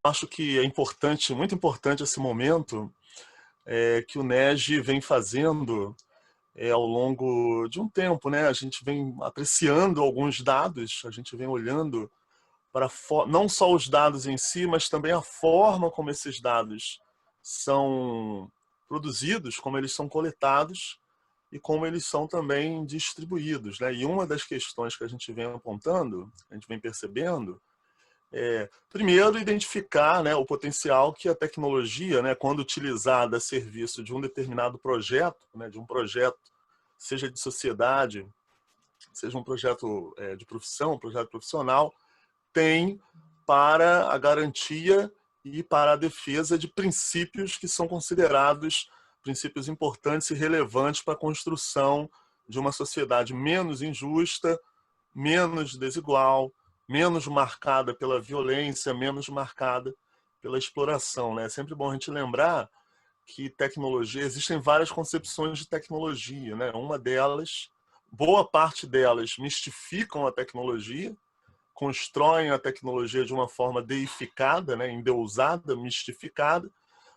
acho que é importante, muito importante esse momento que o NEG vem fazendo ao longo de um tempo, né? A gente vem apreciando alguns dados, a gente vem olhando para não só os dados em si, mas também a forma como esses dados são produzidos, como eles são coletados e como eles são também distribuídos, né? E uma das questões que a gente vem apontando, a gente vem percebendo, primeiro, identificar, né, o potencial que a tecnologia, né, quando utilizada a serviço de um determinado projeto, né, de um projeto, seja de sociedade, seja um projeto de profissão, um projeto profissional, tem para a garantia e para a defesa de princípios que são considerados princípios importantes e relevantes para a construção de uma sociedade menos injusta, menos desigual, menos marcada pela violência, menos marcada pela exploração, né? É sempre bom a gente lembrar que tecnologia, existem várias concepções de tecnologia, né? Uma delas, boa parte delas mistificam a tecnologia, constroem a tecnologia de uma forma deificada, né? Endeusada, mistificada,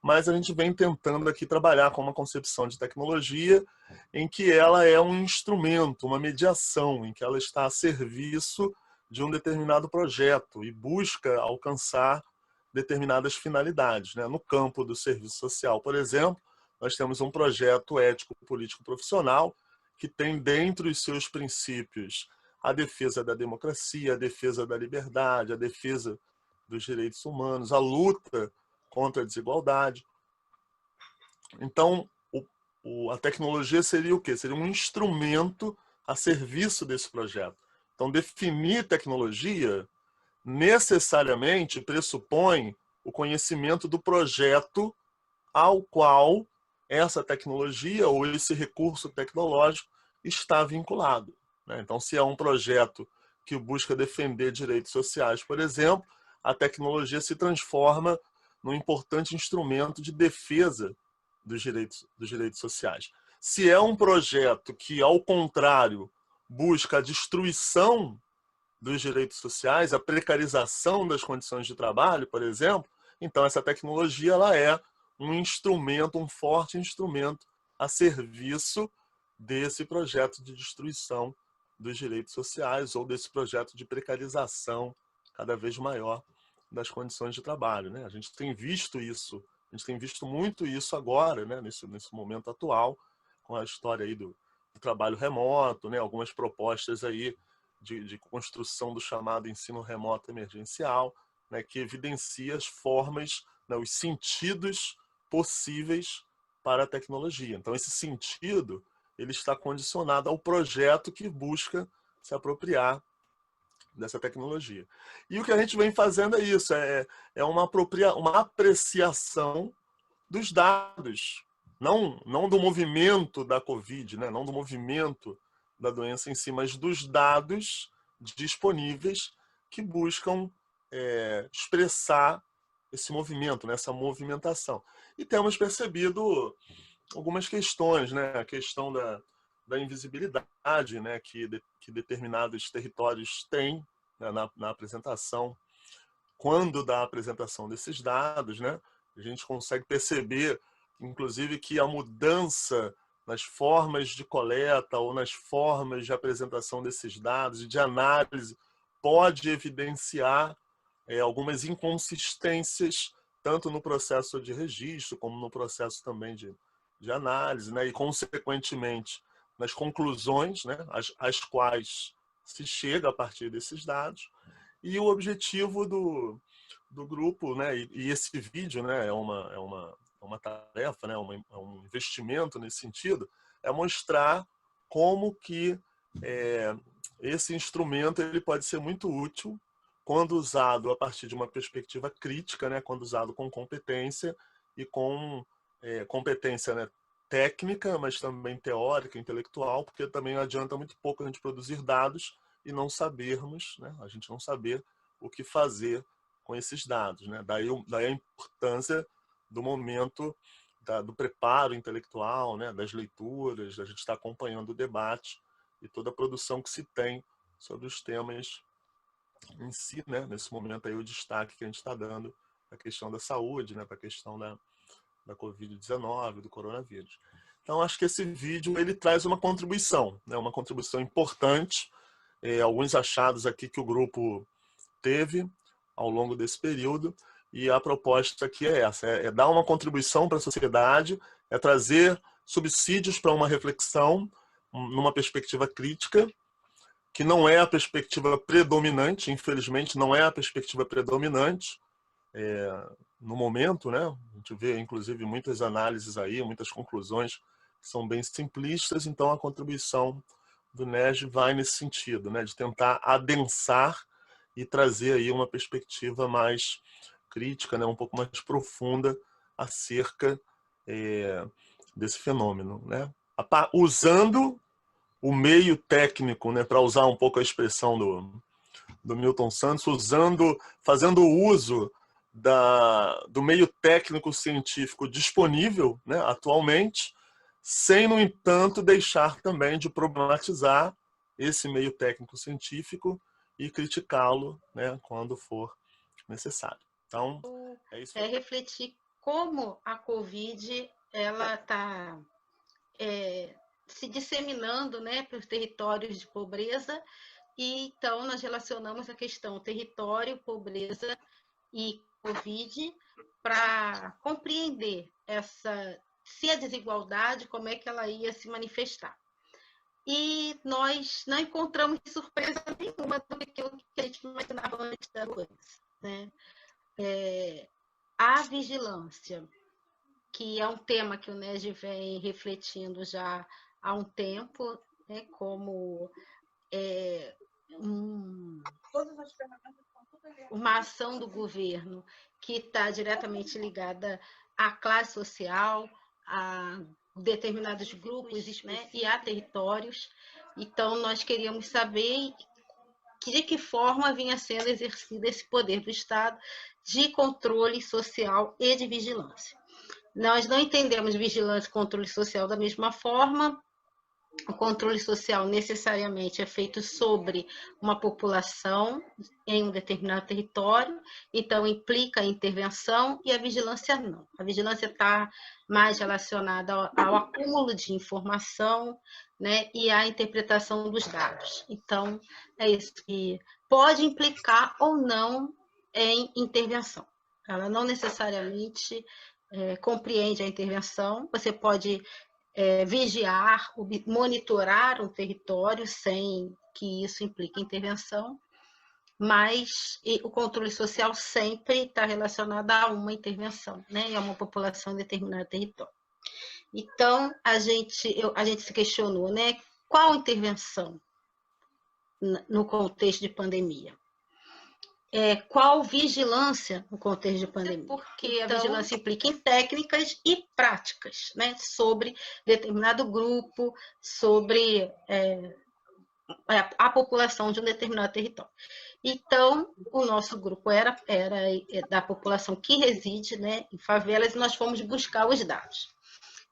mas a gente vem tentando aqui trabalhar com uma concepção de tecnologia em que ela é um instrumento, uma mediação, em que ela está a serviço de um determinado projeto e busca alcançar determinadas finalidades, né? No campo do serviço social, por exemplo, nós temos um projeto ético-político-profissional que tem dentro os seus princípios a defesa da democracia, a defesa da liberdade, a defesa dos direitos humanos, a luta contra a desigualdade. Então, a tecnologia seria o quê? Seria um instrumento a serviço desse projeto. Então, definir tecnologia necessariamente pressupõe o conhecimento do projeto ao qual essa tecnologia ou esse recurso tecnológico está vinculado, né? Então, se é um projeto que busca defender direitos sociais, por exemplo, a tecnologia se transforma num importante instrumento de defesa dos direitos sociais. Se é um projeto que, ao contrário, busca a destruição dos direitos sociais, a precarização das condições de trabalho, por exemplo, então essa tecnologia ela é um instrumento, um forte instrumento a serviço desse projeto de destruição dos direitos sociais ou desse projeto de precarização cada vez maior das condições de trabalho, né? A gente tem visto isso, a gente tem visto muito isso agora, né? Nesse momento atual, com a história aí do trabalho remoto, né? Algumas propostas aí de construção do chamado ensino remoto emergencial, né? Que evidencia as formas, né? Os sentidos possíveis para a tecnologia. Então, esse sentido ele está condicionado ao projeto que busca se apropriar dessa tecnologia. E o que a gente vem fazendo é isso, é uma apreciação dos dados, não do movimento da Covid, né? Não do movimento da doença em si, mas dos dados disponíveis que buscam expressar esse movimento, né? Essa movimentação. E temos percebido algumas questões, né? A questão da invisibilidade, né? Que determinados territórios têm, né? Na apresentação, quando da apresentação desses dados, né? A gente consegue perceber, inclusive, que a mudança nas formas de coleta ou nas formas de apresentação desses dados e de análise pode evidenciar algumas inconsistências, tanto no processo de registro, como no processo também de análise, né? E, consequentemente, nas conclusões, né? Às quais se chega a partir desses dados. E o objetivo do grupo, né? E esse vídeo, né? É uma tarefa, né? É um investimento nesse sentido, é mostrar como que esse instrumento ele pode ser muito útil quando usado a partir de uma perspectiva crítica, né? Quando usado com competência e com competência, né? Técnica, mas também teórica, intelectual, porque também adianta muito pouco a gente produzir dados e não sabermos, né? A gente não saber o que fazer com esses dados, né? Daí a importância do momento do preparo intelectual, né? Das leituras, da gente estar acompanhando o debate e toda a produção que se tem sobre os temas em si, né? Nesse momento aí o destaque que a gente está dando a questão da saúde, né, para a questão da Covid-19, do coronavírus. Então, acho que esse vídeo ele traz uma contribuição, né, uma contribuição importante, alguns achados aqui que o grupo teve ao longo desse período, e a proposta aqui é essa, é dar uma contribuição para a sociedade, é trazer subsídios para uma reflexão numa perspectiva crítica, que não é a perspectiva predominante, infelizmente não é a perspectiva predominante no momento, né? A gente vê, inclusive, muitas análises aí, muitas conclusões que são bem simplistas, então a contribuição do NERJ vai nesse sentido, né? De tentar adensar e trazer aí uma perspectiva mais crítica, né? Um pouco mais profunda acerca desse fenômeno, né? Usando o meio técnico, né, para usar um pouco a expressão do Milton Santos, fazendo uso do meio técnico científico disponível, né, atualmente, sem, no entanto, deixar também de problematizar esse meio técnico científico e criticá-lo, né, quando for necessário. Então, é isso. Refletir como a Covid ela está se disseminando, né, para os territórios de pobreza, e então nós relacionamos a questão território, pobreza e Covid para compreender se a desigualdade, como é que ela ia se manifestar. E nós não encontramos surpresa nenhuma do que a gente imaginava antes da doença, né? A vigilância, que é um tema que o NERJ vem refletindo já há um tempo, né, como uma ação do governo que está diretamente ligada à classe social, a determinados grupos, né, e a territórios. Então, nós queríamos saber de que forma vinha sendo exercido esse poder do Estado de controle social e de vigilância. Nós não entendemos vigilância e controle social da mesma forma. O controle social necessariamente é feito sobre uma população em um determinado território, então implica a intervenção, e a vigilância não. A vigilância está mais relacionada ao acúmulo de informação, né, e à interpretação dos dados. Então, é isso que pode implicar ou não em intervenção. Ela não necessariamente compreende a intervenção. Você pode vigiar, monitorar um território sem que isso implique intervenção, mas o controle social sempre está relacionado a uma intervenção, né, e a uma população em determinado território. Então, a gente se questionou, né, qual intervenção no contexto de pandemia? Qual vigilância no contexto de pandemia? Porque a vigilância implica em técnicas e práticas, né, sobre determinado grupo, sobre a população de um determinado território. Então, o nosso grupo era da população que reside, né, em favelas, e nós fomos buscar os dados.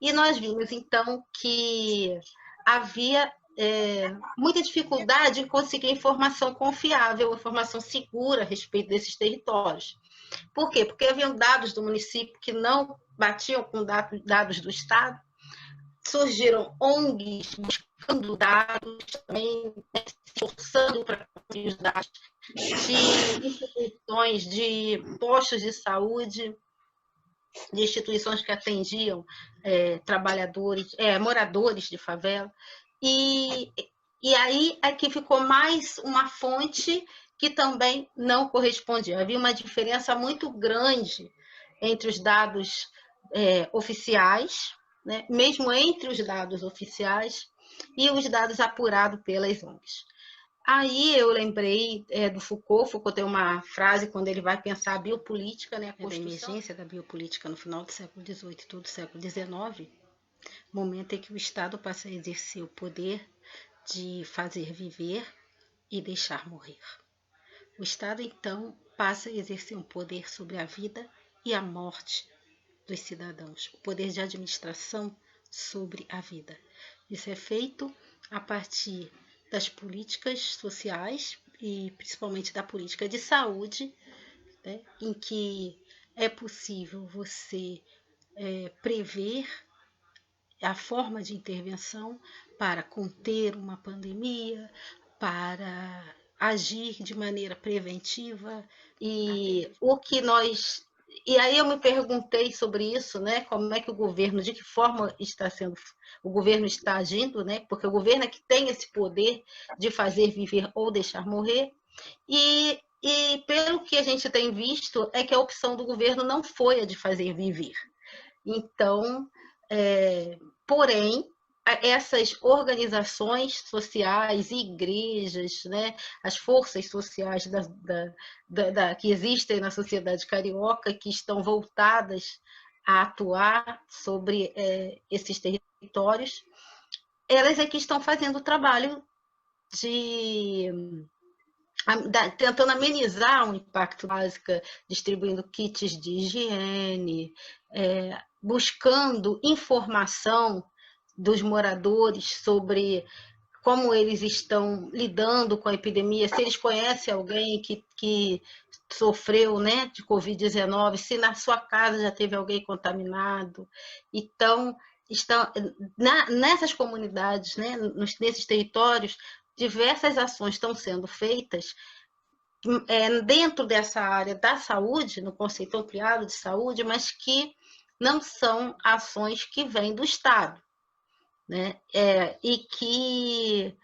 E nós vimos, então, que havia muita dificuldade em conseguir informação confiável, informação segura a respeito desses territórios. Por quê? Porque haviam dados do município que não batiam com dados do Estado, surgiram ONGs buscando dados, também se forçando para conseguir os dados de instituições, de postos de saúde, de instituições que atendiam trabalhadores, moradores de favela. E aí aqui ficou mais uma fonte que também não correspondia. Havia uma diferença muito grande entre os dados oficiais, né, mesmo entre os dados oficiais e os dados apurados pelas ONGs. Aí eu lembrei do Foucault. Foucault tem uma frase quando ele vai pensar a biopolítica, né, a emergência da biopolítica no final do século XVIII e todo do século XIX, momento em que o Estado passa a exercer o poder de fazer viver e deixar morrer. O Estado, então, passa a exercer um poder sobre a vida e a morte dos cidadãos, o poder de administração sobre a vida. Isso é feito a partir das políticas sociais e principalmente da política de saúde, né, em que é possível você prever a forma de intervenção para conter uma pandemia, para agir de maneira preventiva. E o que nós. E aí eu me perguntei sobre isso, né? Como é que o governo, de que forma está sendo, o governo está agindo, né? Porque o governo é que tem esse poder de fazer viver ou deixar morrer. E pelo que a gente tem visto, é que a opção do governo não foi a de fazer viver. Então, porém, essas organizações sociais, igrejas, né, as forças sociais que existem na sociedade carioca, que estão voltadas a atuar sobre esses territórios, elas é que estão fazendo o trabalho de tentando amenizar o impacto básico, distribuindo kits de higiene, buscando informação dos moradores sobre como eles estão lidando com a epidemia, se eles conhecem alguém que sofreu, né, de Covid-19, se na sua casa já teve alguém contaminado. Então, nessas comunidades, né, nesses territórios, diversas ações estão sendo feitas dentro dessa área da saúde, no conceito ampliado de saúde, mas que não são ações que vêm do Estado, né? E que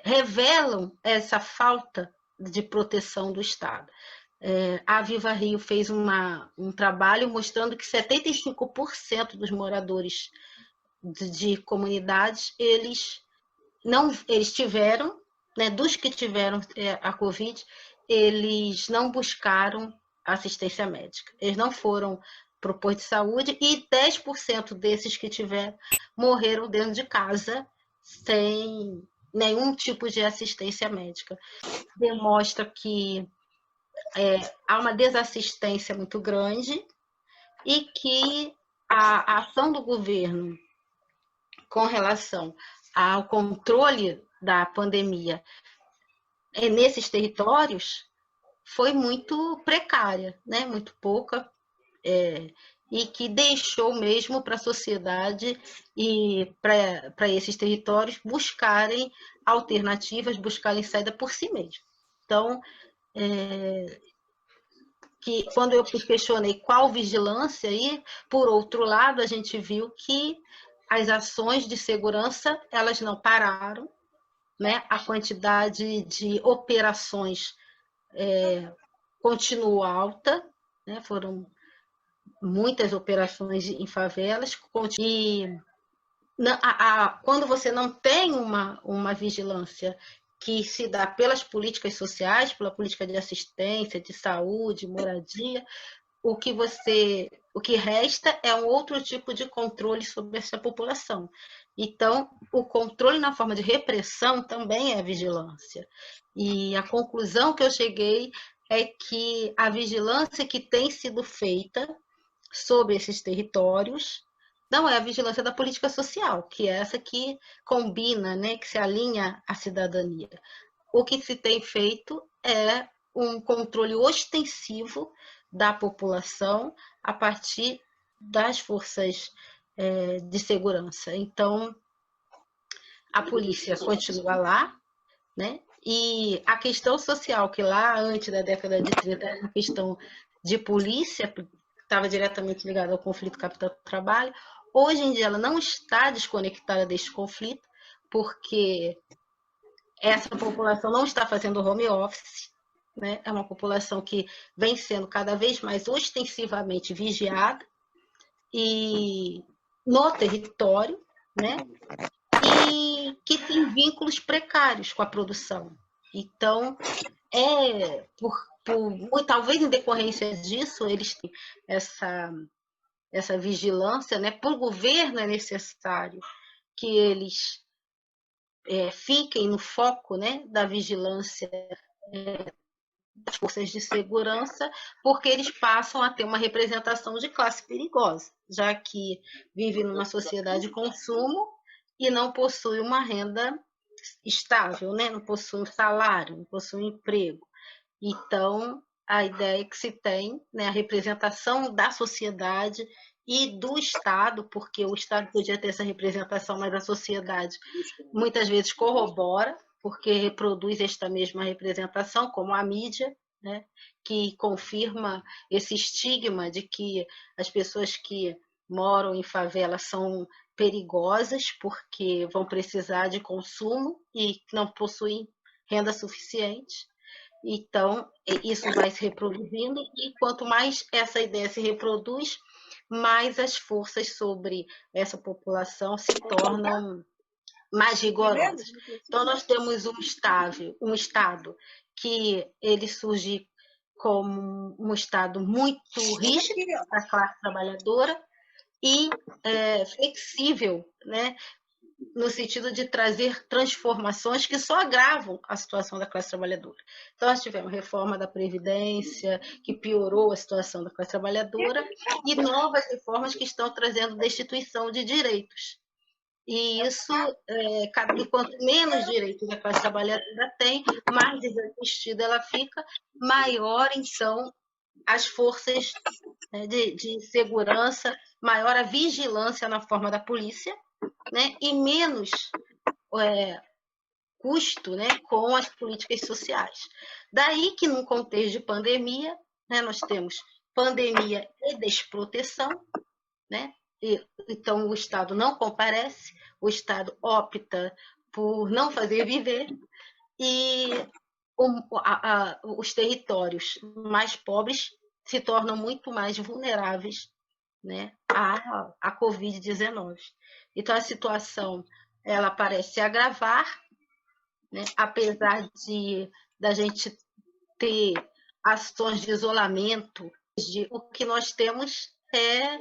revelam essa falta de proteção do Estado. A Viva Rio fez um trabalho mostrando que 75% dos moradores de comunidades, eles tiveram, né, dos que tiveram a Covid, eles não buscaram assistência médica. Eles não foram para o posto de saúde e 10% desses que tiveram morreram dentro de casa sem nenhum tipo de assistência médica. Demonstra que há uma desassistência muito grande e que a ação do governo com relação ao controle da pandemia nesses territórios foi muito precária, né? Muito pouca, e que deixou mesmo para a sociedade e para esses territórios buscarem alternativas, buscarem saída por si mesmos. Então, que quando eu questionei qual vigilância, aí, por outro lado, a gente viu que as ações de segurança elas não pararam, né? A quantidade de operações continuou alta, né? Foram muitas operações em favelas, e quando você não tem uma vigilância que se dá pelas políticas sociais, pela política de assistência, de saúde, moradia, o que resta é um outro tipo de controle sobre essa população. Então, o controle na forma de repressão também é vigilância. E a conclusão que eu cheguei é que a vigilância que tem sido feita sobre esses territórios não é a vigilância da política social, que é essa que combina, né, que se alinha à cidadania. O que se tem feito é um controle ostensivo da população a partir das forças de segurança. Então, a polícia continua lá, né? E a questão social, que lá antes da década de 30 era uma questão de polícia, estava diretamente ligada ao conflito capital-trabalho, hoje em dia ela não está desconectada deste conflito, porque essa população não está fazendo home office, né? É uma população que vem sendo cada vez mais ostensivamente vigiada e no território, né? E que tem vínculos precários com a produção. Então, talvez em decorrência disso, eles têm essa vigilância, né? Para o governo é necessário que eles fiquem no foco, né, da vigilância das forças de segurança, porque eles passam a ter uma representação de classe perigosa, já que vive numa sociedade de consumo e não possui uma renda estável, né? Não possui um salário, não possui um emprego. Então, a ideia que se tem, né, a representação da sociedade e do Estado, porque o Estado podia ter essa representação, mas a sociedade muitas vezes corrobora, porque reproduz esta mesma representação, como a mídia, né, que confirma esse estigma de que as pessoas que moram em favela são perigosas porque vão precisar de consumo e não possuem renda suficiente. Então, isso vai se reproduzindo, e quanto mais essa ideia se reproduz, mais as forças sobre essa população se tornam mais rigorosas. Então, nós temos um Estado que ele surge como um Estado muito rígido para a classe trabalhadora e flexível, né? No sentido de trazer transformações que só agravam a situação da classe trabalhadora. Então, nós tivemos reforma da Previdência, que piorou a situação da classe trabalhadora, e novas reformas que estão trazendo destituição de direitos. E isso, quanto menos direitos a classe trabalhadora tem, mais desassistida ela fica, maior, então, as forças de segurança, maior a vigilância na forma da polícia, né, e menos custo, né, com as políticas sociais. Daí que, num contexto de pandemia, né, nós temos pandemia e desproteção, né? Então, o Estado não comparece, o Estado opta por não fazer viver, e os territórios mais pobres se tornam muito mais vulneráveis, né, à Covid-19. Então, a situação ela parece agravar, né, apesar da gente ter ações de isolamento. O que nós temos é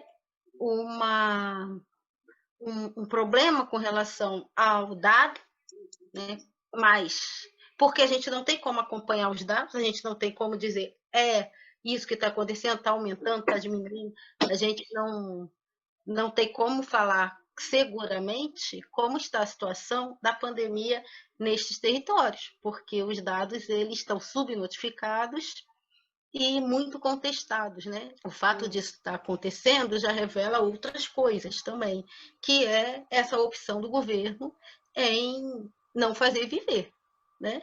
um problema com relação ao dado, né, mas porque a gente não tem como acompanhar os dados, a gente não tem como dizer isso que está acontecendo, está aumentando, está diminuindo, a gente não tem como falar seguramente como está a situação da pandemia nestes territórios, porque os dados eles estão subnotificados e muito contestados, né? O fato disso estar acontecendo já revela outras coisas também, que é essa opção do governo em não fazer viver, né?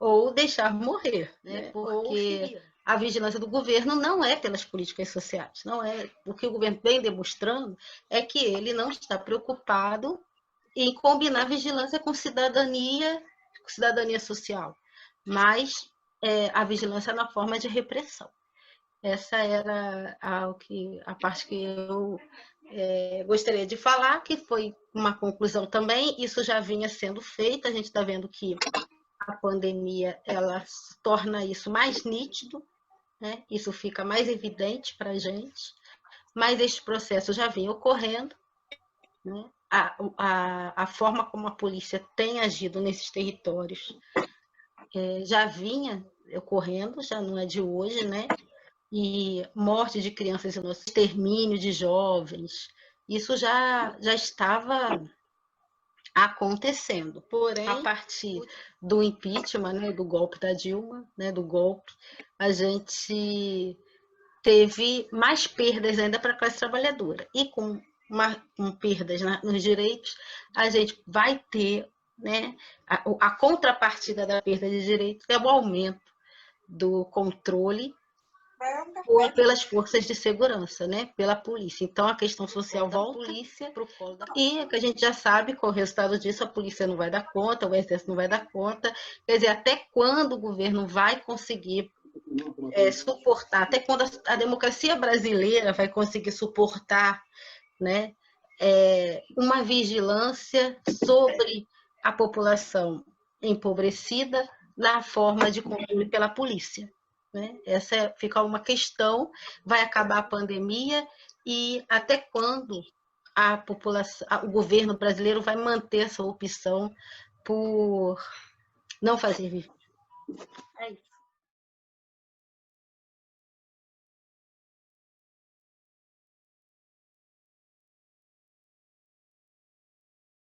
Ou deixar morrer, né? Porque a vigilância do governo não é pelas políticas sociais, não é. O que o governo vem demonstrando é que ele não está preocupado em combinar vigilância com cidadania social, mas a vigilância na forma de repressão. Essa era a parte que eu gostaria de falar, que foi uma conclusão também. Isso já vinha sendo feito, a gente está vendo que a pandemia ela torna isso mais nítido, né? Isso fica mais evidente para a gente, mas este processo já vinha ocorrendo, né? A forma como a polícia tem agido nesses territórios já vinha ocorrendo, já não é de hoje, né? E morte de crianças inocentes, extermínio de jovens, isso já estava acontecendo. Porém, a partir do impeachment, né, do golpe da Dilma, né, a gente teve mais perdas ainda para a classe trabalhadora. E com perdas nos direitos, a gente vai ter, né, a contrapartida da perda de direitos é o aumento do controle pelas forças de segurança, né, pela polícia. Então, a questão social volta para o colo da polícia. E que a gente já sabe qual é o resultado disso, a polícia não vai dar conta, o exército não vai dar conta. Quer dizer, até quando o governo vai conseguir suportar, até quando a democracia brasileira vai conseguir suportar, né, uma vigilância sobre a população empobrecida na forma de controle pela polícia, né? Essa fica uma questão, vai acabar a pandemia e até quando a população, o governo brasileiro vai manter essa opção por não fazer viver. É isso.